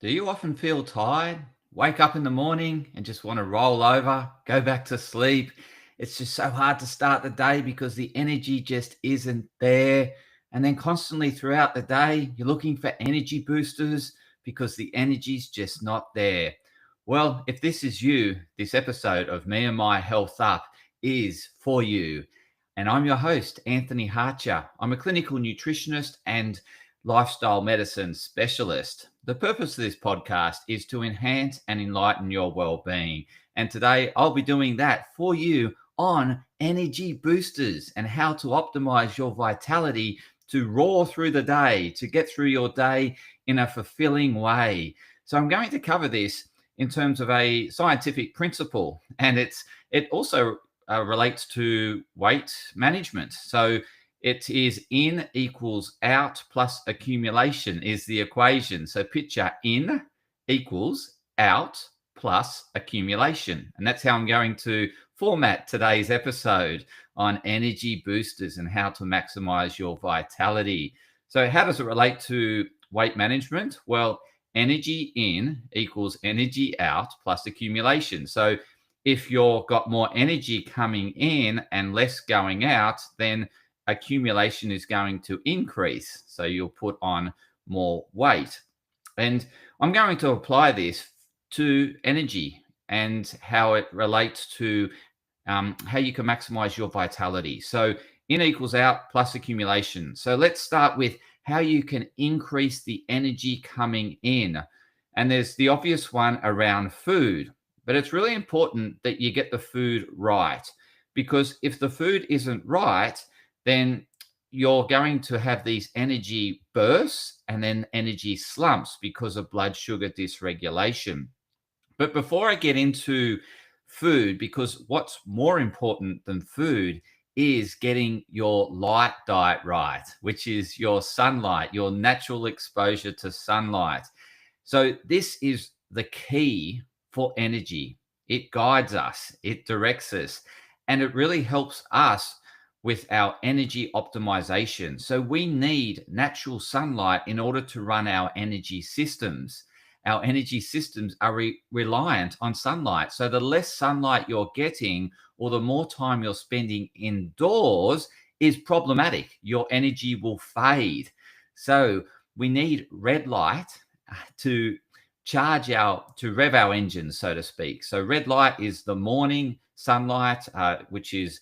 Do you often feel tired? Wake up in the morning and just want to roll over, go back to sleep? It's just so hard to start the day because the energy just isn't there. And then constantly throughout the day, you're looking for energy boosters because the energy's just not there. Well, if this is you, this episode of Me and My Health Up is for you. And I'm your host, Anthony Harcher. I'm a clinical nutritionist and lifestyle medicine specialist. The purpose of this podcast is to enhance and enlighten your well-being. And today I'll be doing that for you on energy boosters and how to optimize your vitality to roar through the day, to get through your day in a fulfilling way. So I'm going to cover this in terms of a scientific principle, and it also relates to weight management. So it is in equals out plus accumulation is the equation. So picture in equals out plus accumulation. And that's how I'm going to format today's episode on energy boosters and how to maximize your vitality. So how does it relate to weight management? Well, energy in equals energy out plus accumulation. So if you've got more energy coming in and less going out, then accumulation is going to increase. So you'll put on more weight. And I'm going to apply this to energy and how it relates to how you can maximize your vitality. So in equals out plus accumulation. So let's start with how you can increase the energy coming in. And there's the obvious one around food, but it's really important that you get the food right, because if the food isn't right, then you're going to have these energy bursts and then energy slumps because of blood sugar dysregulation. But before I get into food, because what's more important than food is getting your light diet right, which is your sunlight, your natural exposure to sunlight. So this is the key for energy. It guides us, it directs us, and it really helps us with our energy optimization. So we need natural sunlight in order to run our energy systems. Our energy systems are reliant on sunlight. So the less sunlight you're getting or the more time you're spending indoors is problematic. Your energy will fade. So we need red light to to rev our engines, so to speak. So red light is the morning sunlight, which is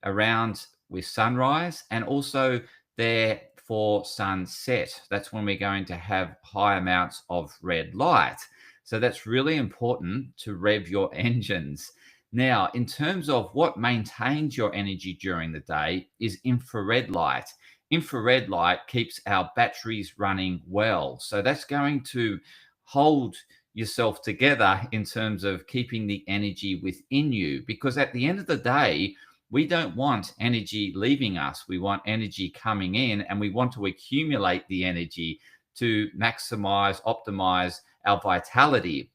around with sunrise, and also there for sunset. That's when we're going to have high amounts of red light. So that's really important to rev your engines. Now, in terms of what maintains your energy during the day is infrared light. Infrared light keeps our batteries running well. So that's going to hold yourself together in terms of keeping the energy within you, because at the end of the day, we don't want energy leaving us. We want energy coming in, and we want to accumulate the energy to maximize, optimize our vitality.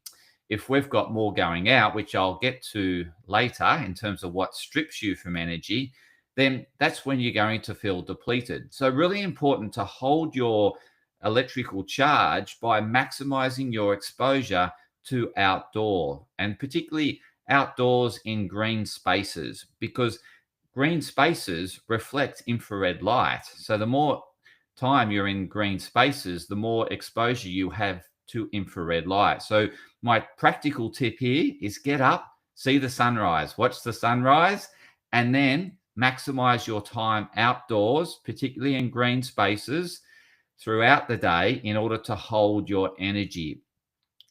If we've got more going out, which I'll get to later in terms of what strips you from energy, then that's when you're going to feel depleted. So really important to hold your electrical charge by maximizing your exposure to outdoor, and particularly outdoors in green spaces, because green spaces reflect infrared light. So the more time you're in green spaces, the more exposure you have to infrared light. So my practical tip here is get up, see the sunrise, watch the sunrise, and then maximize your time outdoors, particularly in green spaces throughout the day in order to hold your energy.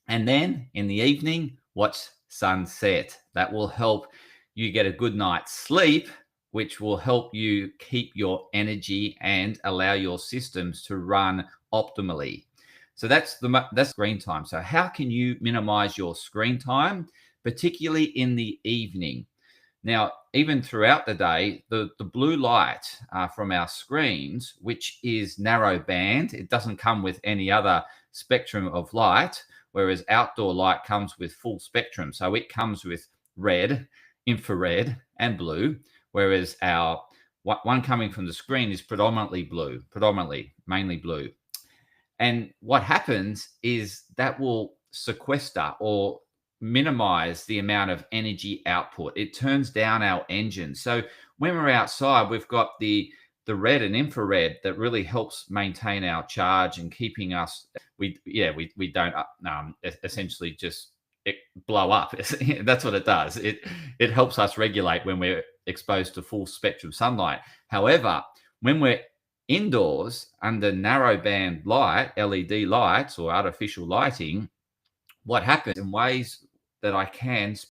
And then in the evening, watch sunset. That will help you get a good night's sleep, which will help you keep your energy and allow your systems to run optimally. So that's screen time. So how can you minimize your screen time, particularly in the evening? Now, even throughout the day, the blue light from our screens, which is narrow band, it doesn't come with any other spectrum of light, whereas outdoor light comes with full spectrum. So it comes with red, infrared, and blue, whereas our one coming from the screen is predominantly blue, mainly blue. And what happens is that will sequester or minimize the amount of energy output. It turns down our engine. So when we're outside, we've got the red and infrared that really helps maintain our charge and keeping us. We don't essentially just blow up. That's what it does. It helps us regulate when we're exposed to full spectrum sunlight. However, when we're indoors under narrow band light, LED lights or artificial lighting, what happens in ways that I can